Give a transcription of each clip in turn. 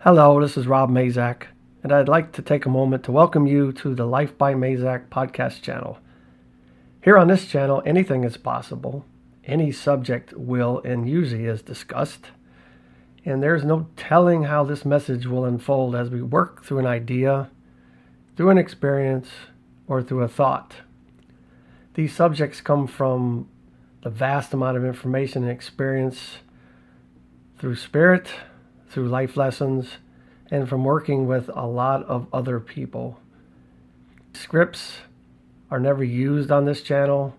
Hello, this is Rob Mazak, and I'd like to take a moment to welcome you to the Life by Mazak podcast channel. Here on this channel, anything is possible. Any subject will and usually is discussed, and there's no telling how this message will unfold as we work through an idea, through an experience, or through a thought. These subjects come from the vast amount of information and experience through spirit, through life lessons, and from working with a lot of other people. Scripts are never used on this channel,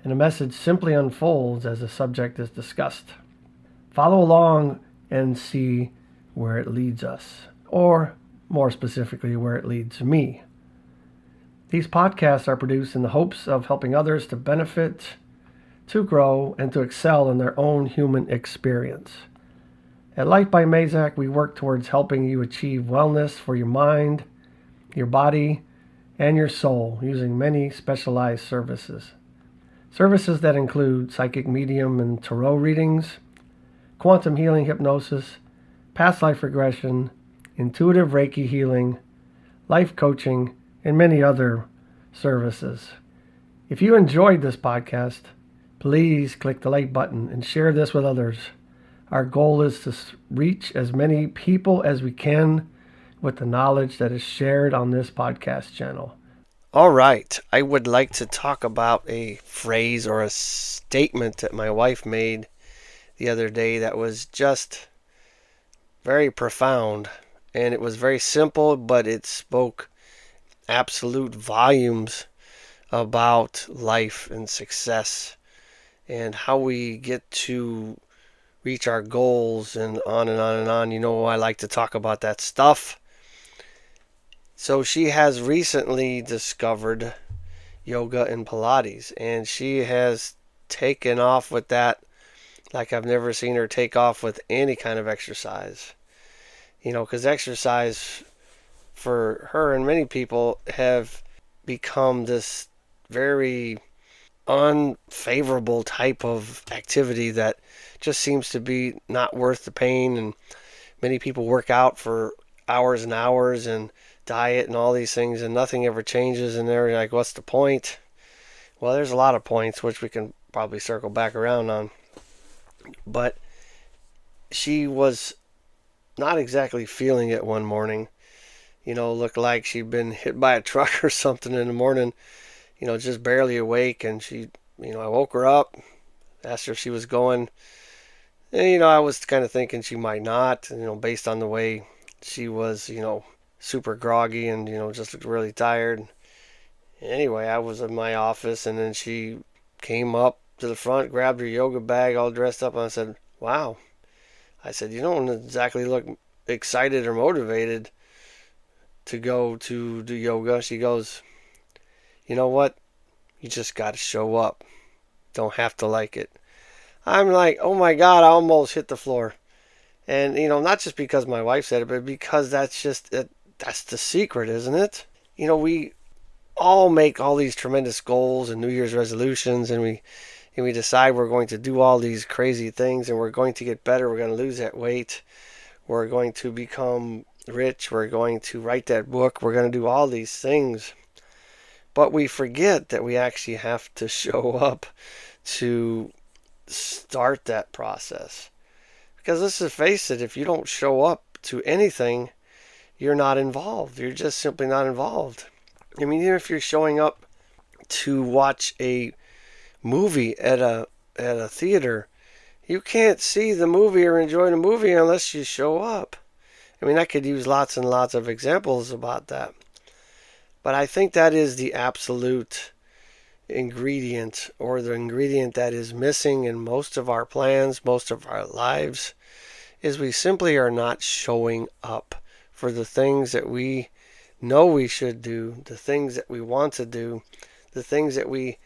and the message simply unfolds as the subject is discussed. Follow along and see where it leads us, or more specifically, where it leads me. These podcasts are produced in the hopes of helping others to benefit, to grow, and to excel in their own human experience. At Life by Mazak, we work towards helping you achieve wellness for your mind, your body, and your soul using many specialized services. Services that include psychic medium and tarot readings, quantum healing hypnosis, past life regression, intuitive Reiki healing, life coaching, and many other services. If you enjoyed this podcast, please click the like button and share this with others. Our goal is to reach as many people as we can with the knowledge that is shared on this podcast channel. All right, I would like to talk about a phrase or a statement that my wife made the other day that was just very profound. And it was very simple, but it spoke absolute volumes about life and success and how we get to reach our goals and on and on and on. You know, I like to talk about that stuff. So she has recently discovered yoga and Pilates, and she has taken off with that like I've never seen her take off with any kind of exercise. You know, because exercise for her and many people have become this very unfavorable type of activity that just seems to be not worth the pain. And many people work out for hours and hours and diet and all these things, and nothing ever changes, and they're like, what's the point? Well, there's a lot of points which we can probably circle back around on, but she was not exactly feeling it one morning. You know, looked like she'd been hit by a truck or something in the morning, you know, just barely awake. And she, I woke her up, asked her if she was going. And, I was kind of thinking she might not, based on the way she was, super groggy and, just looked really tired. Anyway, I was in my office, and then she came up to the front, grabbed her yoga bag all dressed up, and I said, wow. I said, you don't exactly look excited or motivated to go to do yoga. She goes, you know what? You just got to show up. Don't have to like it. I'm like, oh my God, I almost hit the floor. And, not just because my wife said it, but because that's the secret, isn't it? We all make all these tremendous goals and New Year's resolutions, and we decide we're going to do all these crazy things, and we're going to get better. We're going to lose that weight. We're going to become rich. We're going to write that book. We're going to do all these things. But we forget that we actually have to show up to start that process. Because let's just face it, if you don't show up to anything, you're not involved. You're just simply not involved. I mean, even if you're showing up to watch a movie at a theater, you can't see the movie or enjoy the movie unless you show up. I mean, I could use lots and lots of examples about that. But I think that is the absolute ingredient, or the ingredient that is missing in most of our plans, most of our lives, is we simply are not showing up for the things that we know we should do, the things that we want to do, the things that we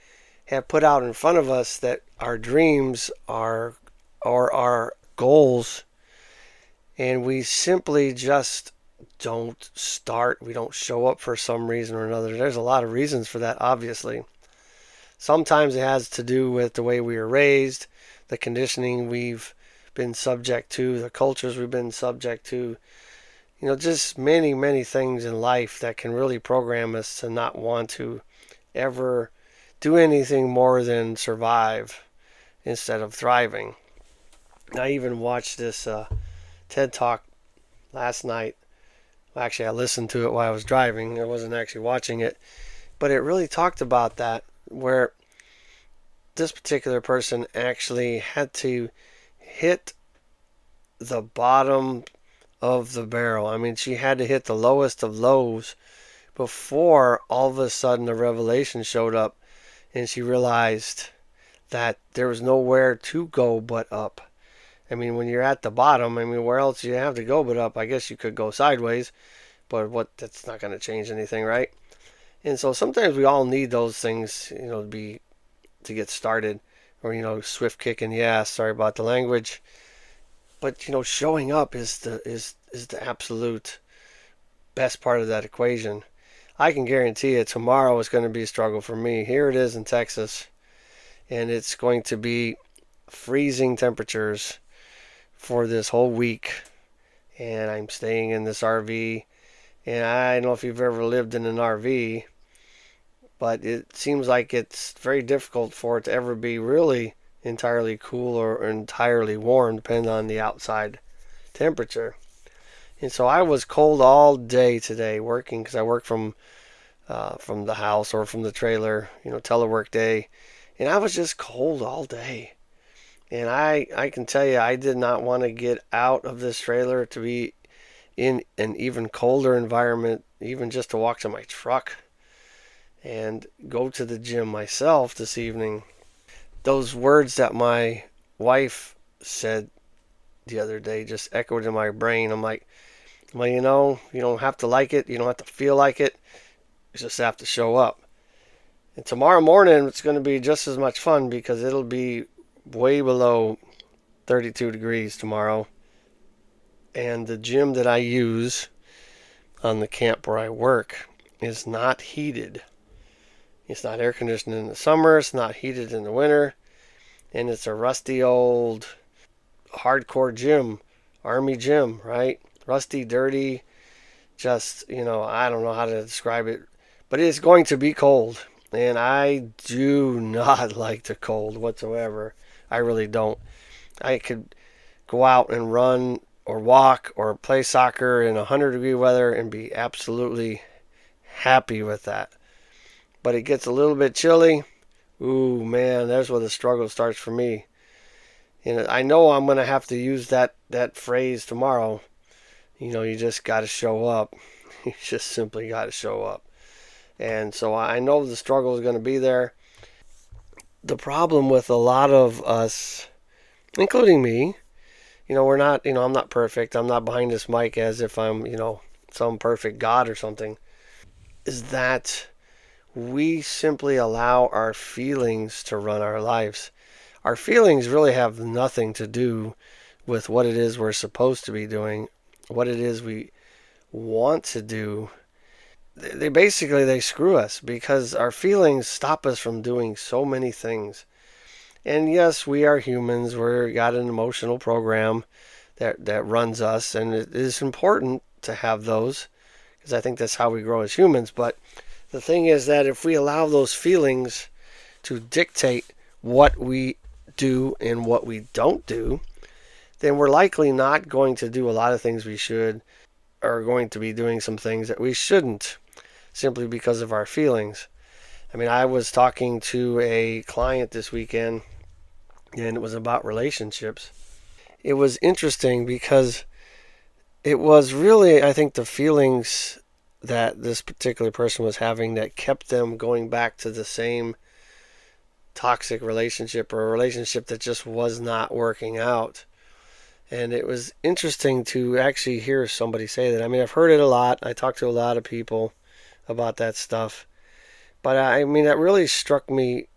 have put out in front of us, that our dreams are, or our goals, and we simply just don't start. We don't show up for some reason or another. There's a lot of reasons for that, obviously. Sometimes it has to do with the way we were raised, the conditioning we've been subject to, the cultures we've been subject to, Just many, many things in life that can really program us to not want to ever do anything more than survive instead of thriving. I even watched this TED Talk last night. Actually, I listened to it while I was driving. I wasn't actually watching it. But it really talked about that, where this particular person actually had to hit the bottom of the barrel. I mean, she had to hit the lowest of lows before all of a sudden the revelation showed up and she realized that there was nowhere to go but up. I mean, when you're at the bottom, I mean, where else do you have to go but up? I guess you could go sideways, but that's not going to change anything, right? And so sometimes we all need those things, to get started, or swift kick in the ass. Sorry about the language, but showing up is the absolute best part of that equation. I can guarantee you tomorrow is going to be a struggle for me. Here it is in Texas, and it's going to be freezing temperatures for this whole week. And I'm staying in this RV. And I don't know if you've ever lived in an RV, but it seems like it's very difficult for it to ever be really entirely cool or entirely warm, depending on the outside temperature. And so I was cold all day today working, because I work from the house or from the trailer, telework day, and I was just cold all day. And I can tell you, I did not want to get out of this trailer to be in an even colder environment, even just to walk to my truck and go to the gym myself this evening. Those words that my wife said the other day just echoed in my brain. I'm like, well, you don't have to like it. You don't have to feel like it. You just have to show up. And tomorrow morning, it's going to be just as much fun, because it'll be way below 32 degrees tomorrow. And the gym that I use on the camp where I work is not heated. It's not air conditioned in the summer. It's not heated in the winter. And it's a rusty old hardcore gym, army gym, right? Rusty, dirty, just, I don't know how to describe it. But it's going to be cold. And I do not like the cold whatsoever. I really don't. I could go out and run or walk or play soccer in 100-degree weather and be absolutely happy with that. But it gets a little bit chilly. Ooh, man, there's where the struggle starts for me. And I know I'm going to have to use that phrase tomorrow. You just got to show up. You just simply got to show up. And so I know the struggle is going to be there. The problem with a lot of us, including me, we're not, I'm not perfect. I'm not behind this mic as if I'm, some perfect God or something, is that we simply allow our feelings to run our lives. Our feelings really have nothing to do with what it is we're supposed to be doing, what it is we want to do. They screw us, because our feelings stop us from doing so many things. And yes, we are humans. We've got an emotional program that runs us, and it is important to have those, because I think that's how we grow as humans. But the thing is that if we allow those feelings to dictate what we do and what we don't do, then we're likely not going to do a lot of things we should, or going to be doing some things that we shouldn't, simply because of our feelings. I mean, I was talking to a client this weekend, and it was about relationships. It was interesting because it was really, I think, the feelings that this particular person was having that kept them going back to the same toxic relationship, or a relationship that just was not working out. And it was interesting to actually hear somebody say that. I mean, I've heard it a lot. I talked to a lot of people about that stuff. But I mean, that really struck me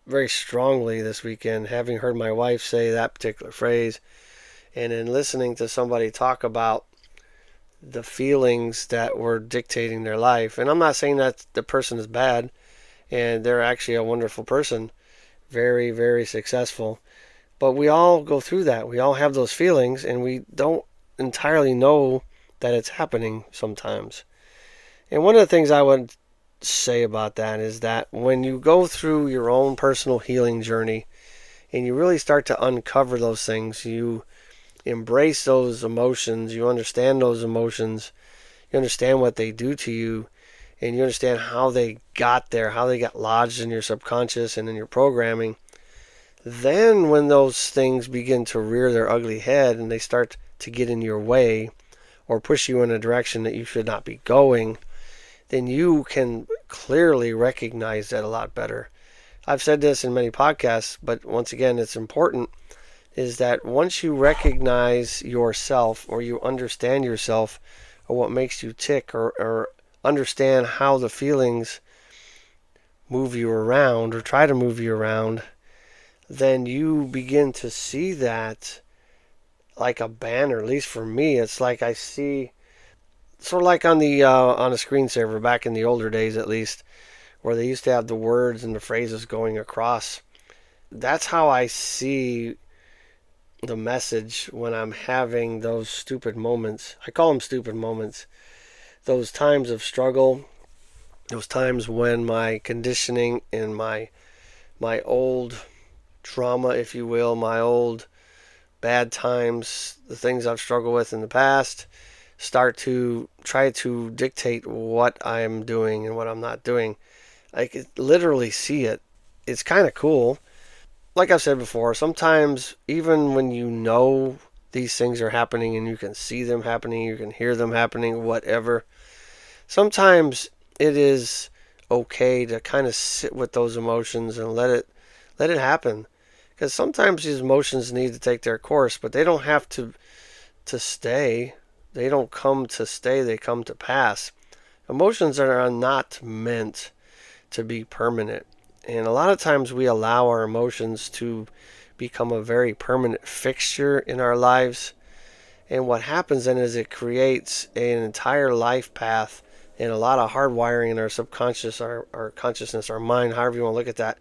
very strongly this weekend, having heard my wife say that particular phrase, and in listening to somebody talk about the feelings that were dictating their life. And I'm not saying that the person is bad, and they're actually a wonderful person, very, very successful. But we all go through that. We all have those feelings, and we don't entirely know that it's happening sometimes. And one of the things I would say about that is that when you go through your own personal healing journey and you really start to uncover those things, you embrace those emotions, you understand those emotions, you understand what they do to you, and you understand how they got there, how they got lodged in your subconscious and in your programming. Then when those things begin to rear their ugly head and they start to get in your way or push you in a direction that you should not be going, then you can clearly recognize that a lot better. I've said this in many podcasts, but once again, it's important, is that once you recognize yourself or you understand yourself or what makes you tick or understand how the feelings move you around or try to move you around, then you begin to see that like a banner. At least for me, it's like I see, sort of like on a screensaver back in the older days, at least, where they used to have the words and the phrases going across. That's how I see the message when I'm having those stupid moments. I call them stupid moments. Those times of struggle, those times when my conditioning and my old trauma, if you will, my old bad times, the things I've struggled with in the past, start to try to dictate what I'm doing and what I'm not doing. I could literally see it. It's kind of cool. Like I've said before, sometimes even when you know these things are happening and you can see them happening, you can hear them happening, whatever, sometimes it is okay to kind of sit with those emotions and let it happen. Because sometimes these emotions need to take their course, but they don't have to stay. They don't come to stay, they come to pass. Emotions are not meant to be permanent. And a lot of times we allow our emotions to become a very permanent fixture in our lives. And what happens then is it creates an entire life path and a lot of hardwiring in our subconscious, our consciousness, our mind, however you want to look at that,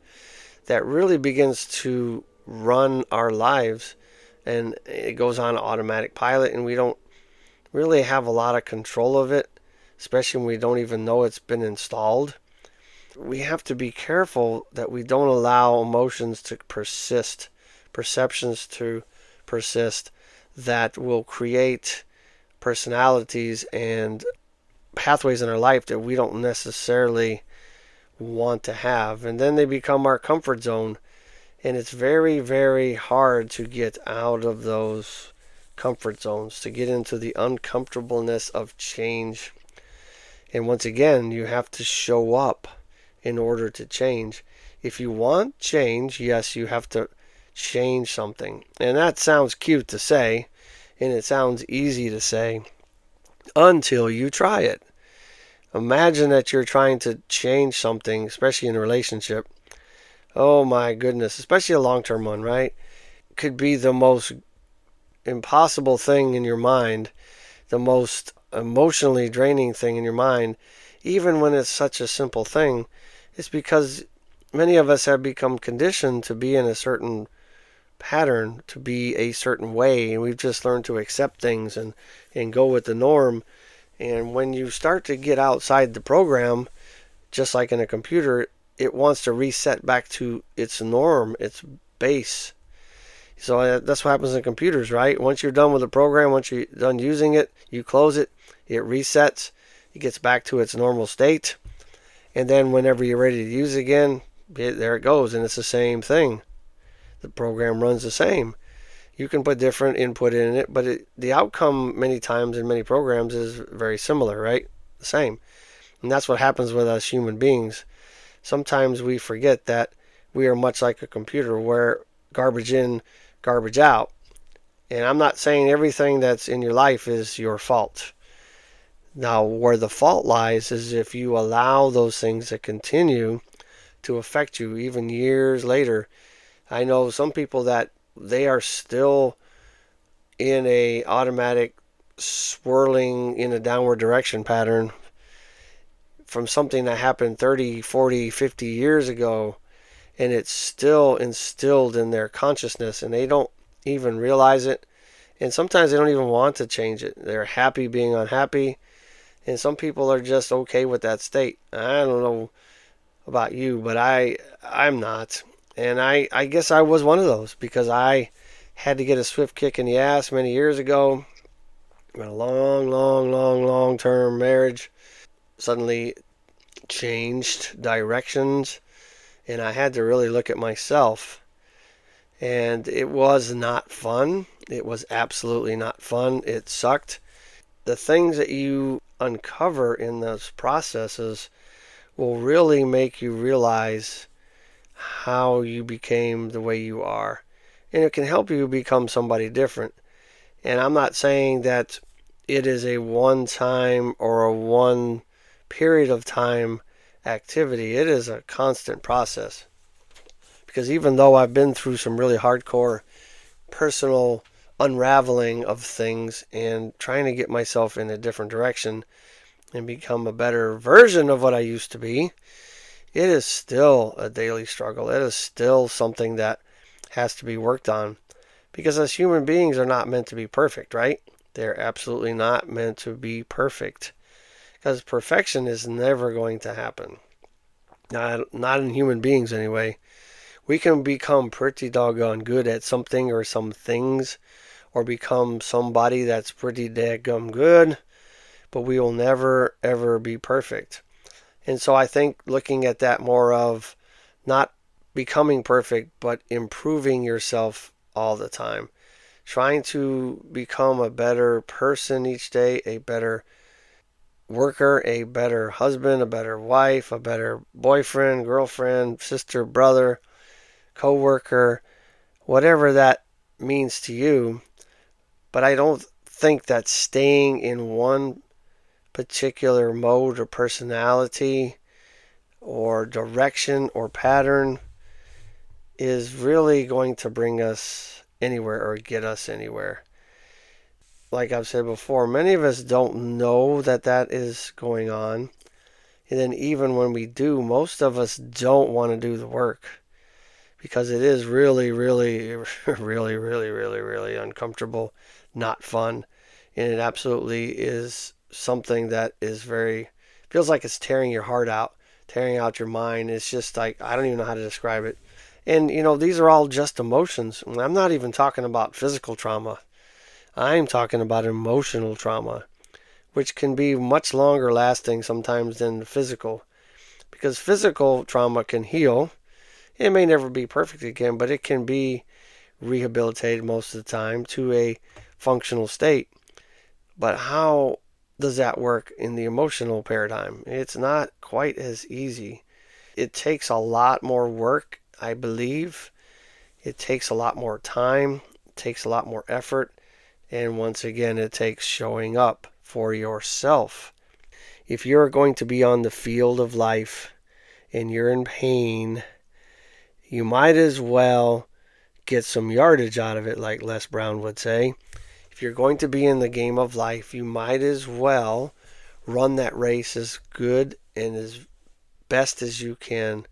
that really begins to run our lives. And it goes on automatic pilot, and we don't really have a lot of control of it, especially when we don't even know it's been installed. We have to be careful that we don't allow emotions to persist, perceptions to persist, that will create personalities and pathways in our life that we don't necessarily want to have. And then they become our comfort zone. And it's very, very hard to get out of those comfort zones, to get into the uncomfortableness of change. And once again, you have to show up in order to change. If you want change, yes, you have to change something. And that sounds cute to say, and it sounds easy to say, until you try it. Imagine that you're trying to change something, especially in a relationship. Oh my goodness, especially a long-term one, right? Could be the most impossible thing in your mind, the most emotionally draining thing in your mind, even when it's such a simple thing. It's because many of us have become conditioned to be in a certain pattern, to be a certain way, and we've just learned to accept things and go with the norm. And when you start to get outside the program, just like in a computer, it wants to reset back to its norm, its base. So that's what happens in computers, right? Once you're done with the program, once you're done using it, you close it, it resets, it gets back to its normal state. And then whenever you're ready to use it again, there it goes, and it's the same thing. The program runs the same. You can put different input in it, but the outcome many times in many programs is very similar, right? The same. And that's what happens with us human beings. Sometimes we forget that we are much like a computer, where garbage in, garbage out. And I'm not saying everything that's in your life is your fault. Now, where the fault lies is if you allow those things to continue to affect you even years later. I know some people that they are still in a automatic swirling in a downward direction pattern from something that happened 30, 40, 50 years ago, and it's still instilled in their consciousness, and they don't even realize it. And sometimes they don't even want to change it. They're happy being unhappy. And some people are just okay with that state. I don't know about you, but I'm not. And I guess I was one of those because I had to get a swift kick in the ass many years ago. A long term marriage suddenly changed directions, and I had to really look at myself. And it was not fun. It was absolutely not fun. It sucked. The things that you uncover in those processes will really make you realize how you became the way you are. And it can help you become somebody different. And I'm not saying that it is a one time or a one period of time activity. It is a constant process. Because even though I've been through some really hardcore personal unraveling of things and trying to get myself in a different direction and become a better version of what I used to be, it is still a daily struggle. It is still something that has to be worked on. Because as human beings are not meant to be perfect, right? They're absolutely not meant to be perfect. Because perfection is never going to happen. Not in human beings anyway. We can become pretty doggone good at something or some things, or become somebody that's pretty daggum good, but we will never ever be perfect. And so I think looking at that more of not becoming perfect, but improving yourself all the time. Trying to become a better person each day, a better worker, a better husband, a better wife, a better boyfriend, girlfriend, sister, brother, co-worker, whatever that means to you. But I don't think that staying in one particular mode or personality or direction or pattern is really going to bring us anywhere or get us anywhere. Like I've said before, many of us don't know that that is going on. And then even when we do, most of us don't want to do the work because it is really, really uncomfortable, not fun. And it absolutely is something that is feels like it's tearing your heart out, tearing out your mind. It's just like, I don't even know how to describe it. And, these are all just emotions. I'm not even talking about physical trauma. I'm talking about emotional trauma, which can be much longer lasting sometimes than physical. Because physical trauma can heal. It may never be perfect again, but it can be rehabilitated most of the time to a functional state. But how does that work in the emotional paradigm? It's not quite as easy. It takes a lot more work, I believe. It takes a lot more time. It takes a lot more effort. And once again, it takes showing up for yourself. If you're going to be on the field of life and you're in pain, you might as well get some yardage out of it, like Les Brown would say. If you're going to be in the game of life, you might as well run that race as good and as best as you can,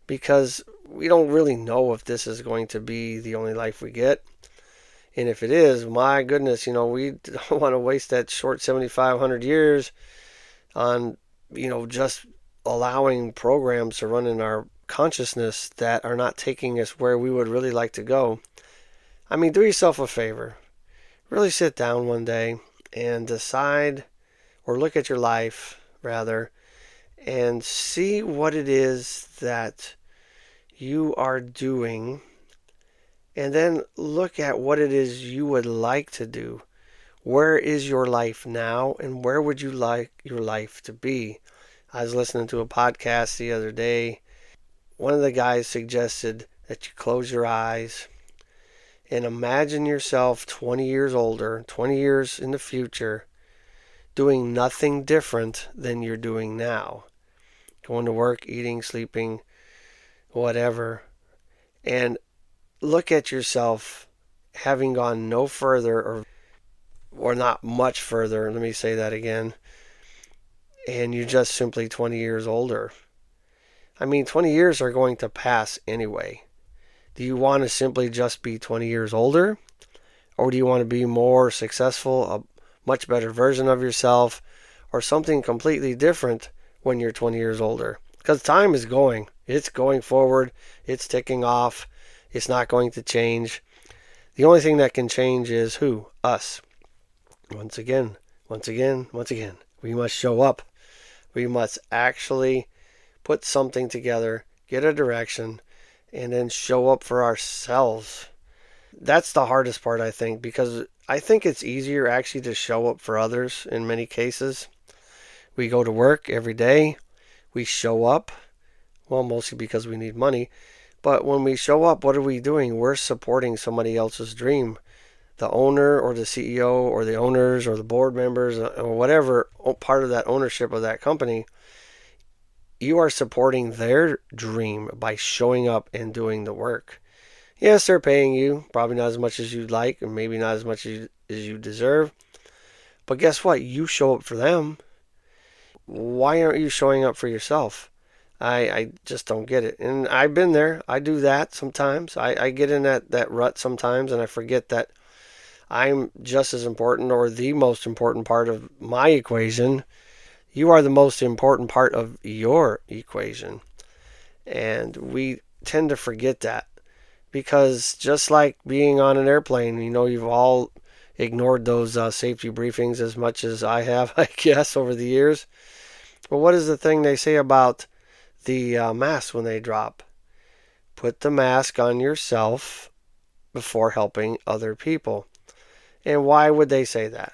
because we don't really know if this is going to be the only life we get. And if it is, my goodness, we don't want to waste that short 7,500 years on, just allowing programs to run in our consciousness that are not taking us where we would really like to go. I mean, do yourself a favor. Really sit down one day and decide, or look at your life, rather, and see what it is that you are doing, and then look at what it is you would like to do. Where is your life now, and where would you like your life to be? I was listening to a podcast the other day. One of the guys suggested that you close your eyes and imagine yourself 20 years older, 20 years in the future, doing nothing different than you're doing now. Going to work, eating, sleeping, whatever. And look at yourself having gone no further or not much further, let me say that again, and you're just simply 20 years older. I mean, 20 years are going to pass anyway. Do you want to simply just be 20 years older? Or do you want to be more successful, a much better version of yourself, or something completely different when you're 20 years older? Because time is going. It's going forward. It's ticking off. It's not going to change. The only thing that can change is who? Us. Once again, we must show up. We must actually put something together, get a direction, and then show up for ourselves. That's the hardest part, I think, because I think it's easier actually to show up for others in many cases. We go to work every day. We show up. Well, mostly because we need money. But when we show up, what are we doing? We're supporting somebody else's dream. The owner or the CEO or the owners or the board members or whatever part of that ownership of that company, you are supporting their dream by showing up and doing the work. Yes, they're paying you, probably not as much as you'd like, and maybe not as much as you deserve. But guess what? You show up for them. Why aren't you showing up for yourself? I just don't get it. And I've been there. I do that sometimes. I get in that rut sometimes, and I forget that I'm just as important or the most important part of my equation. You are the most important part of your equation. And we tend to forget that. Because just like being on an airplane, you've all ignored those safety briefings as much as I have, I guess, over the years. But what is the thing they say about the mask when they drop? Put the mask on yourself before helping other people. And why would they say that?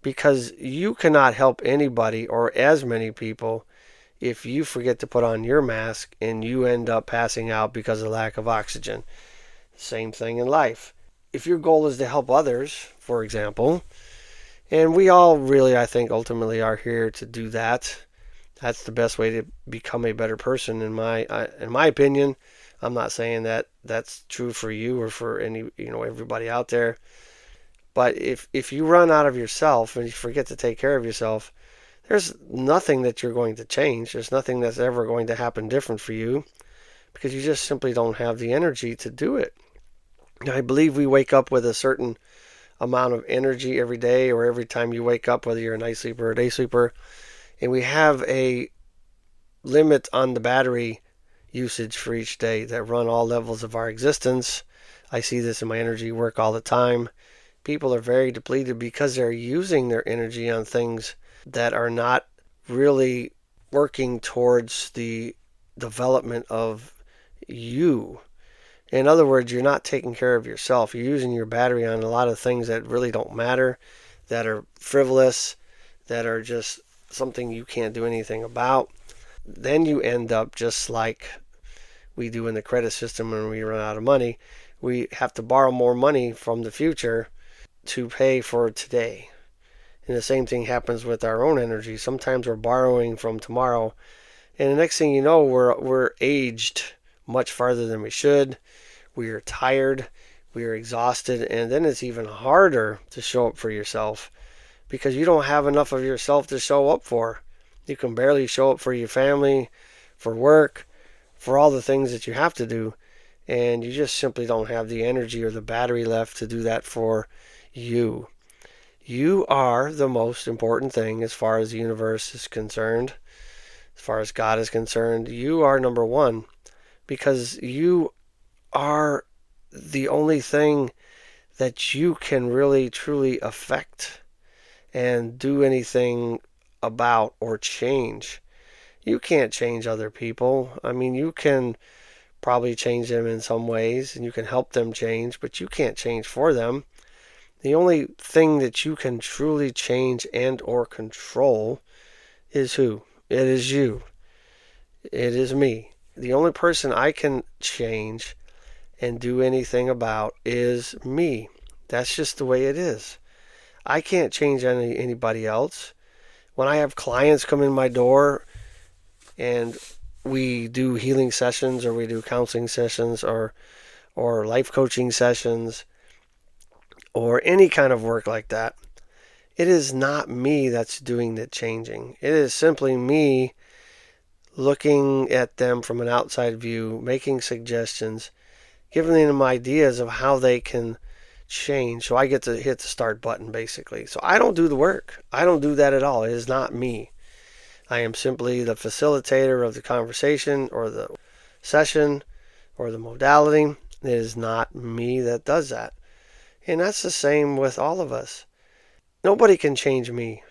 Because you cannot help anybody or as many people if you forget to put on your mask and you end up passing out because of lack of oxygen. Same thing in life. If your goal is to help others, for example, and we all really, I think, ultimately are here to do that. That's the best way to become a better person, in my opinion. I'm not saying that that's true for you or for everybody out there. But if you run out of yourself and you forget to take care of yourself, there's nothing that you're going to change. There's nothing that's ever going to happen different for you because you just simply don't have the energy to do it. Now, I believe we wake up with a certain amount of energy every day or every time you wake up, whether you're a night sleeper or a day sleeper. And we have a limit on the battery usage for each day that run all levels of our existence. I see this in my energy work all the time. People are very depleted because they're using their energy on things that are not really working towards the development of you. In other words, you're not taking care of yourself. You're using your battery on a lot of things that really don't matter, that are frivolous, that are just something you can't do anything about. Then you end up just like we do in the credit system when we run out of money. We have to borrow more money from the future to pay for today. And the same thing happens with our own energy. Sometimes we're borrowing from tomorrow, and the next thing you know, we're aged much farther than we should. We are tired, we are exhausted, and then it's even harder to show up for yourself because you don't have enough of yourself to show up for. You can barely show up for your family, for work, for all the things that you have to do, and you just simply don't have the energy or the battery left to do that for you. You are the most important thing as far as the universe is concerned, as far as God is concerned. You are number one because you are the only thing that you can really truly affect and do anything about or change. You can't change other people. I mean, you can probably change them in some ways and you can help them change, but you can't change for them. The only thing that you can truly change and or control is who? It is you. It is me. The only person I can change and do anything about is me. That's just the way it is. I can't change anybody else. When I have clients come in my door and we do healing sessions or we do counseling sessions or life coaching sessions or any kind of work like that, it is not me that's doing the changing. It is simply me looking at them from an outside view, making suggestions, giving them ideas of how they can change. So I get to hit the start button, basically. So I don't do the work. I don't do that at all. It is not me. I am simply the facilitator of the conversation or the session or the modality. It is not me that does that. And that's the same with all of us. Nobody can change me.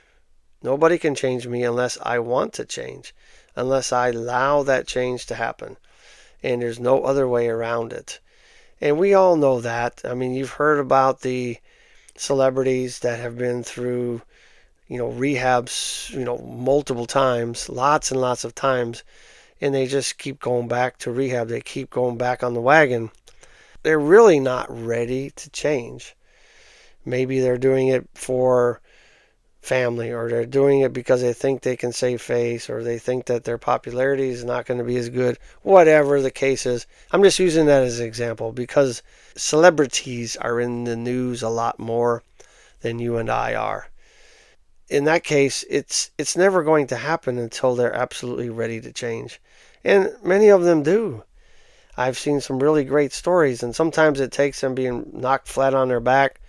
Nobody can change me unless I want to change, unless I allow that change to happen. And there's no other way around it. And we all know that. I mean, you've heard about the celebrities that have been through, rehabs, multiple times, lots and lots of times, and they just keep going back to rehab. They keep going back on the wagon. They're really not ready to change. Maybe they're doing it for family, or they're doing it because they think they can save face, or they think that their popularity is not going to be as good. Whatever the case is, I'm just using that as an example because celebrities are in the news a lot more than you and I are. In that case, it's never going to happen until they're absolutely ready to change. And many of them do. I've seen some really great stories, and sometimes it takes them being knocked flat on their back,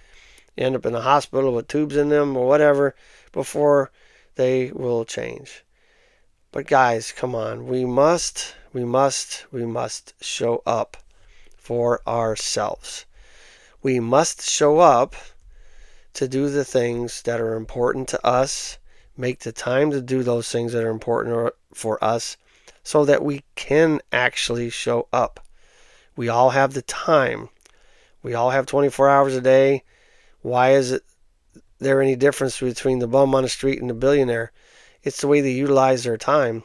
end up in a hospital with tubes in them or whatever, before they will change. But guys, come on. We must show up for ourselves. We must show up to do the things that are important to us, make the time to do those things that are important for us, so that we can actually show up. We all have the time. We all have 24 hours a day. Why is there any difference between the bum on the street and the billionaire? It's the way they utilize their time.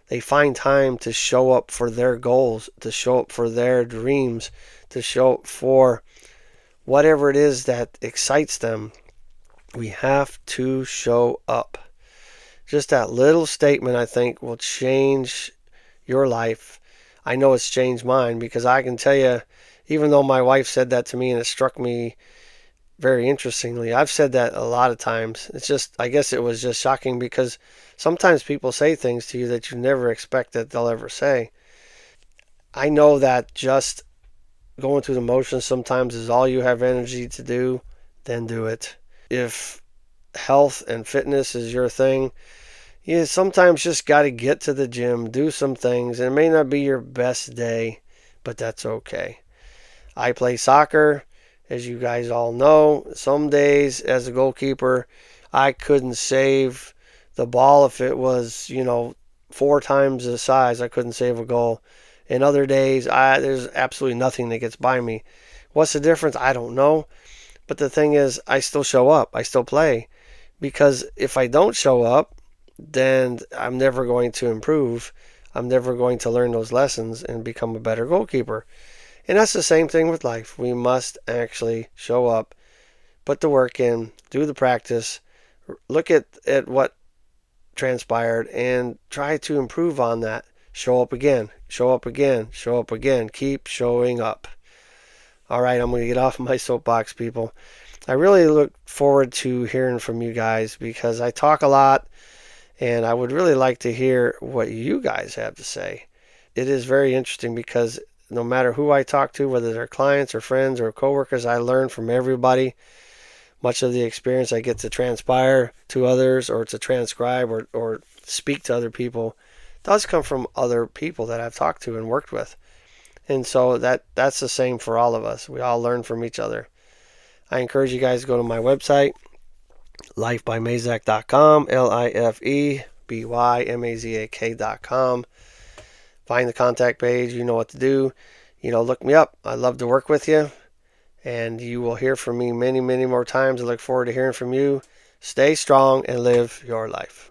They find time to show up for their goals, to show up for their dreams, to show up for whatever it is that excites them. We have to show up. Just that little statement, I think, will change your life. I know it's changed mine, because I can tell you, even though my wife said that to me and it struck me very interestingly, I've said that a lot of times. It's just, I guess it was just shocking, because sometimes people say things to you that you never expect that they'll ever say. I know that just going through the motions sometimes is all you have energy to do, then do it. If health and fitness is your thing, you sometimes just got to get to the gym, do some things. It may not be your best day, but that's okay. I play soccer, as you guys all know. Some days as a goalkeeper, I couldn't save the ball if it was, 4 times the size. I couldn't save a goal. And other days, there's absolutely nothing that gets by me. What's the difference? I don't know. But the thing is, I still show up. I still play. Because if I don't show up, then I'm never going to improve. I'm never going to learn those lessons and become a better goalkeeper. And that's the same thing with life. We must actually show up, put the work in, do the practice, look at what transpired, and try to improve on that. Show up again, show up again, show up again. Keep showing up. All right, I'm going to get off my soapbox, people. I really look forward to hearing from you guys, because I talk a lot, and I would really like to hear what you guys have to say. It is very interesting, because no matter who I talk to, whether they're clients or friends or coworkers, I learn from everybody. Much of the experience I get to transpire to others, or to transcribe, or speak to other people, does come from other people that I've talked to and worked with. And so that's the same for all of us. We all learn from each other. I encourage you guys to go to my website, lifebymazak.com, lifebymazak.com. Find the contact page. You know what to do. Look me up. I'd love to work with you. And you will hear from me many, many more times. I look forward to hearing from you. Stay strong and live your life.